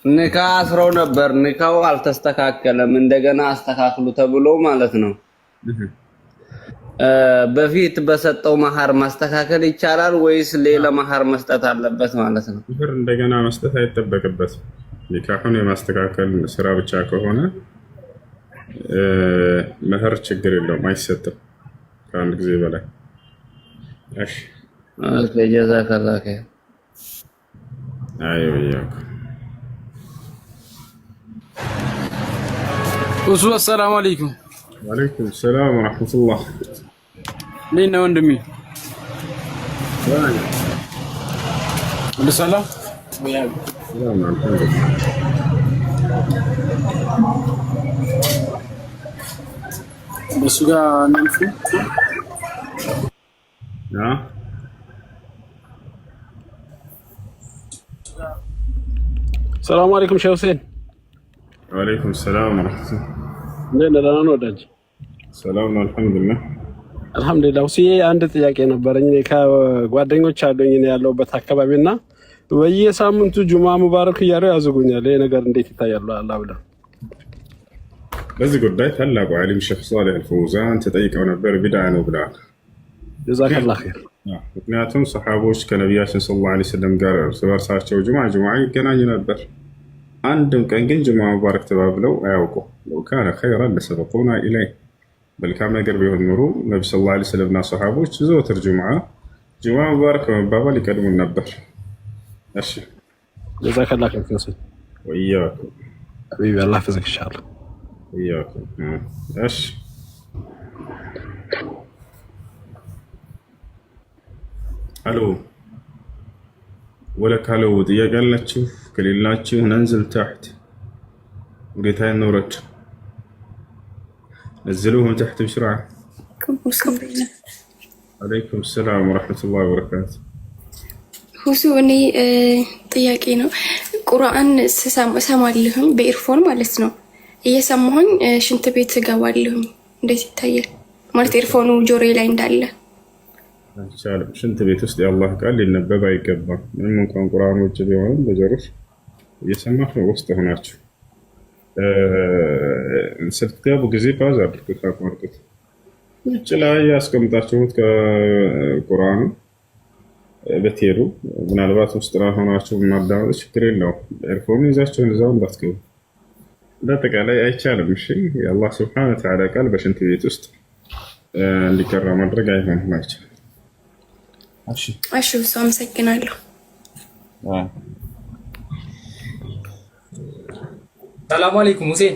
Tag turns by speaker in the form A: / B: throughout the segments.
A: ኒካ አስረው ነበር። ኒካው አልተስተካከለም። እንደገና አስተካክሉ ተብሎ ማለት ነው። በፊት በሰጠው መሐር ማስተካከል ይቻላል ወይስ ሌላ መሐር መስጠት አለበት ማለት ነው?
B: ብር እንደገና መስጠት አይጠበቅበትም። ኒካሁን የማስተካከል ስራ ብቻ ከሆነ መህር ችግር የለውም፣ አይሰጥም ከአንድ ጊዜ በላይ። እሺ
A: ኦኬ፣ ጀዛከላህ ኸይር።
B: አይወያኩ
C: እሱ አሰላሙ አለይኩም።
B: ወአለይኩም ሰላም ወራህመቱላህ።
C: እንዴት ነህ ወንድሜ? ሰላም
B: ሰላም አልሐምዱሊላህ።
C: በሱ ጋር እናንፉ። ሰላም አለይኩም ሼህ ሁሴን።
B: ወአለይኩም ሰላም ወራህመቱላህ።
C: እንዴት ነህ? ደህና ነው ወዳጅ?
B: ሰላም ነው አልሐምዱሊላህ።
C: አልሐምዱሊላህ። ሁሴ አንድ ጥያቄ ነበረኝ። ከጓደኞች አሉኝ እኔ ያለሁበት አካባቢና በየሳምንቱ ጁማ ሙባረክ እያሉ ያዝጉኛል። ይሄ ነገር እንዴት ይታያል? አላህ ብለህ
B: በዚህ ጉዳይ ታላቁ ዓሊም ሼህ ሷሊህ አልፈውዛን ተጠይቀው ነበር። ቢድዓ ነው ብለዋል።
C: ጀዛከላህ ኸይር።
B: ምክንያቱም ሰሓቦች ከነቢያችን ሰለላሁ ዐለይሂ ወሰለም ጋር እርስ በርሳቸው ጁምዓ ይገናኙ ነበር። አንድም ቀን ግን ጁምዓ ሙባረክ ተባብለው አያውቁም። ለው ካነ ኸይረን ለሰበቁና ኢለይህ፣ መልካም ነገር ቢሆን ኑሮ ነቢ ሰለላሁ ዐለይሂ ወሰለምና ሰሓቦች ዘወትር ጁምዓ ሙባረክ በመባባል ይቀድሙን ነበር። እሺ
C: ጀዛከላህ ኸይር።
B: ወኢያኩም
C: ሐቢቢ አላህ ይፈዝክ ኢንሻአላህ።
B: ወኢያኩም። እሺ አሎ ወለካለው ጥያቄ አላችሁ? ከሌላችሁ ነንዝል ታሕት ጌታዬ እንውረድ። ነዝሉሁም ታሕት ብስርዓ። አለይኩም ሰላም ወረሕመቱላሂ ወበረካቱ።
D: ሁሱ እኔ ጥያቄ ነው። ቁርአን እሰማለሁኝ በኢርፎን ማለት ነው። እየሰማሁኝ ሽንት ቤት እገባለሁኝ። እንዴት ይታያል? ማለት ኢርፎኑ ጆሮዬ ላይ እንዳለ
B: አይቻልም። ሽንት ቤት ውስጥ የአላህ ቃል ሊነበብ አይገባም። ምንም እንኳን ቁርአን ውጭ ቢሆንም በጆሮሽ እየሰማህ ነው ውስጥ ሆናችሁ። ስትገቡ ጊዜ ፓዝ አድርጉት፣ አቋርጡት። ውጭ ላይ ያስቀምጣችሁት ከቁርአኑ በትሄዱ ምናልባት ውስጥ ላይ ሆናችሁ ማዳመጥ ችግር የለውም። ኤርፎን ይዛችሁን እዛው እንዳትገቡ። በአጠቃላይ አይቻልም። እሺ የአላህ ስብሐነሁ ወተዓላ ቃል በሽንት ቤት ውስጥ እንዲቀራ ማድረግ አይሆንም፣ አይቻልም።
D: እሺ እሱ አመሰግናለሁ።
E: ሰላም አለይኩም ሁሴን።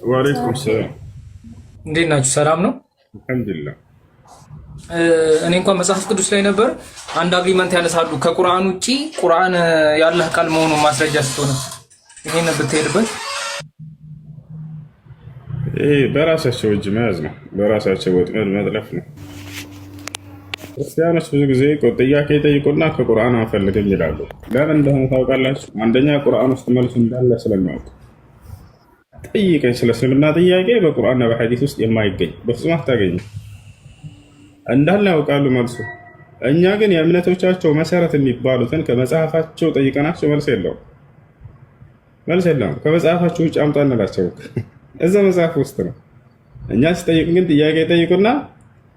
B: ወአለይኩም ሰላም።
E: እንዴት ናችሁ? ሰላም ነው
B: አልሐምዱሊላህ።
E: እኔ እንኳን መጽሐፍ ቅዱስ ላይ ነበር አንድ አግሪመንት ያነሳሉ ከቁርአን ውጪ ቁርአን ያላህ ቃል መሆኑን ማስረጃ ስትሆነ ይሄን ብትሄድበት።
B: ይሄ በራሳቸው እጅ መያዝ ነው፣ በራሳቸው ወጥመድ መጥለፍ ነው። ክርስቲያኖች ብዙ ጊዜ ጥያቄ ጠይቁና ከቁርአን አንፈልግም ይላሉ። ለምን እንደሆነ ታውቃላችሁ? አንደኛ ቁርአን ውስጥ መልሱ እንዳለ ስለሚያውቁ። ጠይቀኝ ስለ እስልምና ጥያቄ በቁርአንና በሐዲስ ውስጥ የማይገኝ በፍጹም አታገኝም። እንዳለ ያውቃሉ መልሱ። እኛ ግን የእምነቶቻቸው መሰረት የሚባሉትን ከመጽሐፋቸው ጠይቀናቸው መልስ የለውም፣ መልስ የለውም። ከመጽሐፋቸው ውጭ አምጣ እንላቸው፣ እዛ መጽሐፍ ውስጥ ነው። እኛ ሲጠይቁ ግን ጥያቄ ጠይቁና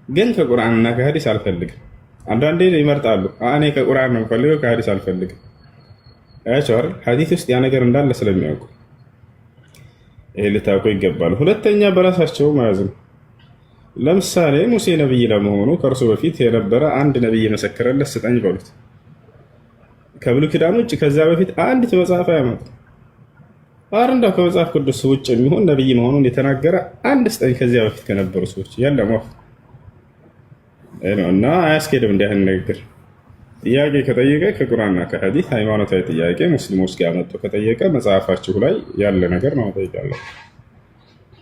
B: ግን ከቁርአንና ከሐዲስ አልፈልግም። አንዳንዴ ይመርጣሉ። እኔ ከቁርአን ነው የምፈልገው ከሐዲስ አልፈልግም። አያቸዋል ሐዲስ ውስጥ ያ ነገር እንዳለ ስለሚያውቁ ይሄ ልታውቁ ይገባል። ሁለተኛ በራሳቸው መያዝ ነው። ለምሳሌ ሙሴ ነብይ ለመሆኑ ከእርሱ በፊት የነበረ አንድ ነብይ የመሰከረለት ስጠኝ በሉት። ከብሉይ ኪዳን ውጭ ከዛ በፊት አንዲት መጽሐፍ አያመጡ። እንደው ከመጽሐፍ ቅዱስ ውጭ የሚሆን ነብይ መሆኑን የተናገረ አንድ ስጠኝ ከዚያ በፊት ከነበሩ ሰዎች የለም እና አያስኬድም። እንዲህ አይነት ንግግር ጥያቄ ከጠየቀ ከቁርአንና ከሐዲስ ሃይማኖታዊ ጥያቄ ሙስሊሞች ጋር መጥቶ ከጠየቀ መጽሐፋችሁ ላይ ያለ ነገር ነው ጠይቃለሁ።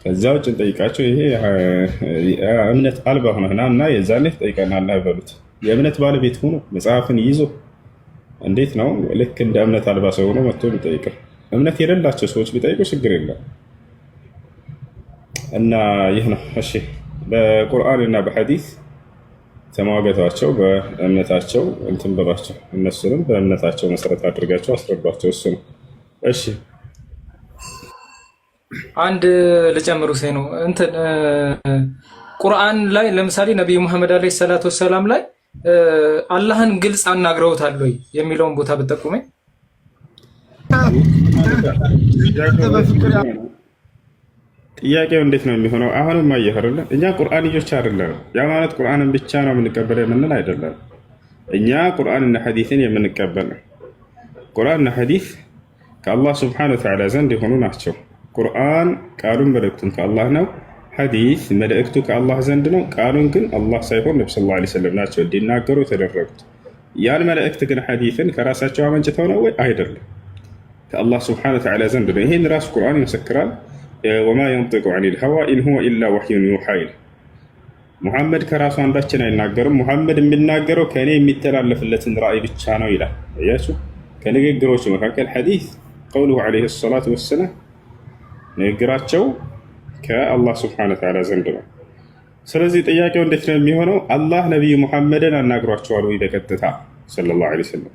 B: ከዛ ውጭ እንጠይቃቸው ይሄ እምነት አልባ ሆነና እና የዛኔ ትጠይቀናለህ በሉት። የእምነት ባለቤት ሆኖ መጽሐፍን ይዞ እንዴት ነው ልክ እንደ እምነት አልባ ሰው ሆኖ መጥቶ ቢጠይቅ? እምነት የሌላቸው ሰዎች ቢጠይቁ ችግር የለም። እና ይህ ነው። እሺ በቁርአንና በሐዲስ ተሟገቷቸው፣ በእምነታቸው እንትን በሏቸው። እነሱንም በእምነታቸው መሰረት አድርጋቸው አስረዷቸው። እሱ ነው እሺ
E: አንድ ልጨምሩ ነው እንትን ቁርአን ላይ ለምሳሌ ነብዩ መሐመድ አለይሂ ሰላቱ ወሰላም ላይ አላህን ግልጽ አናግረውታል ወይ የሚለውን ቦታ ብትጠቁመኝ።
B: ጥያቄው እንዴት ነው የሚሆነው? አሁንም አየህ አይደለ? እኛ ቁርአንዮች አይደለም። ያ ማለት ቁርአንን ብቻ ነው የምንቀበለው የምንል አይደለም። እኛ ቁርአንና ሐዲስን የምንቀበል ነው። ቁርአንና ሐዲስ ከአላህ ሱብሓነሁ ወተዓላ ዘንድ የሆኑ ናቸው። ቁርአን ቃሉን መልእክቱን ከአላህ ነው። ሐዲስ መልእክቱ ከአላህ ዘንድ ነው። ቃሉን ግን አላህ ሳይሆን ነብዩ ሰለላሁ ዐለይሂ ወሰለም ናቸው እንዲናገሩ የተደረጉት። ያን መልእክት ግን ሐዲስን ከራሳቸው አመንጭተው ነው ወይ? አይደለም፣ ከአላህ ሱብሓነሁ ወተዓላ ዘንድ ነው። ይሄን ራሱ ቁርአን ይመሰክራል። ወማ የንጢቁ ዐኒል ሀዋ ኢን ሁወ ኢላ ወሕዩን ዩሓ ይላል። ሙሐመድ ከራሱ አንዳችን አይናገርም። ሙሐመድ የሚናገረው ከእኔ የሚተላለፍለትን ራእይ ብቻ ነው ይላል። አያችሁ፣ ከንግግሮቹ መካከል ሐዲስ ቀውሉሁ ዐለይሂ ሰላቱ ወሰላም ንግግራቸው ከአላህ ስብሐነ ወተዓላ ዘንድ ነው። ስለዚህ ጥያቄው እንዴት ነው የሚሆነው? አላህ ነቢዩ ሙሐመድን አናግሯቸዋል ወይ? በቀጥታ ሰለላሁ ዐለይሂ ወሰለም።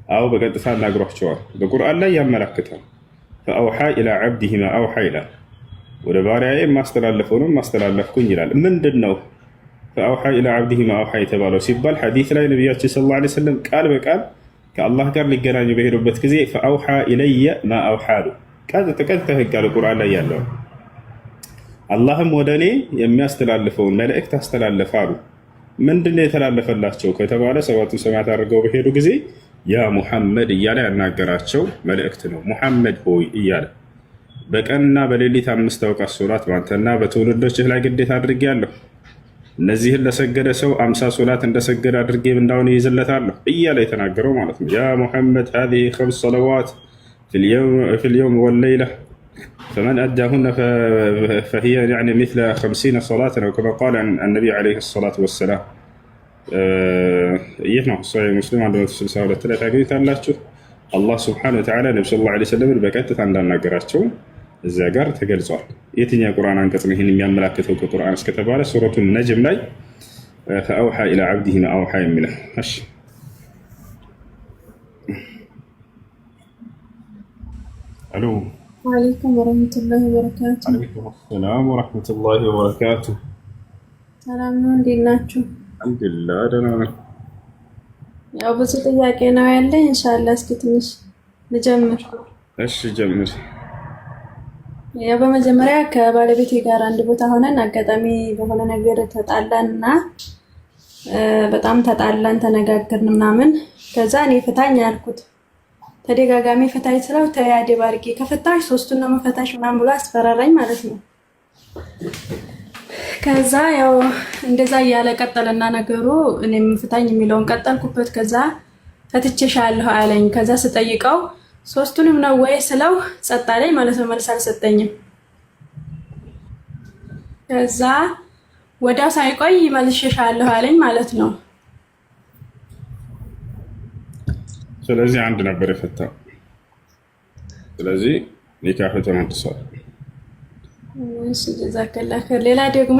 B: አዎ በቀጥታ አናግሯቸዋል። በቁርአን ላይ ያመላክታል። ፈአውሓ ኢላ ዐብዲሂ ማ አውሓ ይላል። ወደ ባሪያዬ ማስተላለፈውንም ማስተላለፍኩኝ ይላል። ምንድን ነው ፈአውሓ ኢላ ዐብዲሂ ማ አውሓ የተባለው ሲባል ሐዲስ ላይ ነቢያችን ሰለላሁ ዐለይሂ ወሰለም ቃል በቃል ከአላህ ጋር ሊገናኙ በሄዱበት ጊዜ ፈአውሓ ኢለየ ማ አውሓ አሉ። ቀጥታ ህግ አለ ቁርአን ላይ ያለው። አላህም ወደ እኔ የሚያስተላልፈውን መልእክት አስተላለፈ አሉ። ምንድን ነው የተላለፈላቸው ከተባለ ሰባቱን ሰማያት አድርገው በሄዱ ጊዜ ያ ሙሐመድ እያለ ያናገራቸው መልእክት ነው። ሙሐመድ ሆይ እያለ በቀንና በሌሊት 5 አውቃት ሶላት በአንተና በትውልዶችህ ላይ ግዴታ አድርጌያለሁ። እነዚህን ለሰገደ ሰው 50 ሶላት እንደሰገደ አድርጌ እንዳሁን ይይዝለታለሁ እያለ የተናገረው ማለት ነው። ያ ሙሐመድ هذه 5 صلوات في اليوم والليلة فمن أداهن فهي يعني مثل 50 صلاة أو كما قال النبي عليه الصلاة والسلام. ይህ ነው ሶሒህ ሙስሊም 162 ላይ ታገኙታላችሁ። አላህ ሱብሓነሁ ወተዓላ ነብዩ ሰለላሁ ዐለይሂ ወሰለም በቀጥታ እንዳናገራቸው እዚያ ጋር ተገልጿል። የትኛው ቁርአን አንቀጽ ነው ይህን የሚያመላክተው ከቁርአን እስከተባለ ሱረቱ ነጅም ላይ ፈአውሓ ኢላ ዐብዲሂ ማ አውሓ የሚለው። እሺ አሎ
F: ወአለይኩም ወረህመቱላሂ ወበረካቱ።
B: ወአለይኩም ሰላም ወረህመቱላሂ ወበረካቱ።
F: ሰላም ነው፣ እንዴት ናችሁ?
B: አልሐምዱሊላህ ደህና ነኝ።
F: ያው ብዙ ጥያቄ ነው ያለኝ። ኢንሻአላህ እስኪ ትንሽ ልጀምር።
B: እሺ ጀምር።
F: ያው በመጀመሪያ ከባለቤቴ ጋር አንድ ቦታ ሆነን አጋጣሚ በሆነ ነገር ተጣላንና በጣም ተጣላን፣ ተነጋገርን ምናምን። ከዛ እኔ ፍታኝ አልኩት። ተደጋጋሚ ፍታኝ ስለው ተያዴ ባርጌ ከፈታሽ 3ቱን ነው መፈታሽ ምናምን ብሎ አስፈራራኝ ማለት ነው። ከዛ ያው እንደዛ እያለ ቀጠለና ነገሩ እኔም ፍታኝ የሚለውን ቀጠልኩበት። ከዛ ፈትቼሻለሁ አለኝ። ከዛ ስጠይቀው 3ቱንም ነው ወይ ስለው ጸጥ አለኝ ማለት ነው። መልስ አልሰጠኝም። ከዛ ወዲያው ሳይቆይ መልሼሻለሁ አለኝ ማለት ነው።
B: ስለዚህ አንድ ነበር የፈታው። ስለዚህ ኒካህ ተመልሷል።
F: እሺ ጀዛከላህ። ሌላ ደግሞ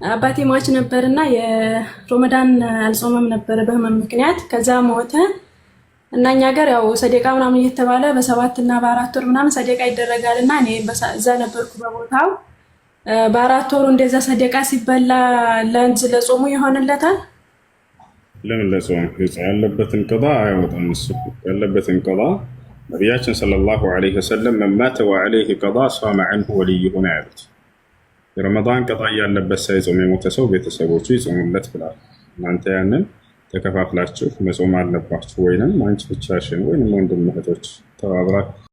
F: አባቴ ሟች ነበርና የሮመዳን አልጾመም ነበር በህመም ምክንያት። ከዛ ሞተ እና እኛ ሀገር ያው ሰደቃ ምናምን እየተባለ በ7 እና በ4 ወር ምናምን ሰደቃ ይደረጋልና እኔ እዛ ነበርኩ በቦታው። በ4 ወሩ እንደዛ ሰደቃ ሲበላ ለጾሙ ይሆንለታል?
B: ለምን ለጾሙ ያለበትን ቀዳ አያወጣም። እሱ ያለበትን ቀዳ ነቢያችን ሰለላሁ ዐለይሂ ወሰለም መን ማተ ወዐለይሂ ቀዳ ሷመ ዐንሁ ወልዩሁ ነው ያሉት። የረመዳን ቀዳ ያለበት ሳይጾም የሞተ ሰው ቤተሰቦቹ ይጾሙለት ብላል። እናንተ ያንን ተከፋፍላችሁ መጾም አለባችሁ፣ ወይንም አንቺ ብቻሽን ወይንም ወንድም እህቶች ተባብራችሁ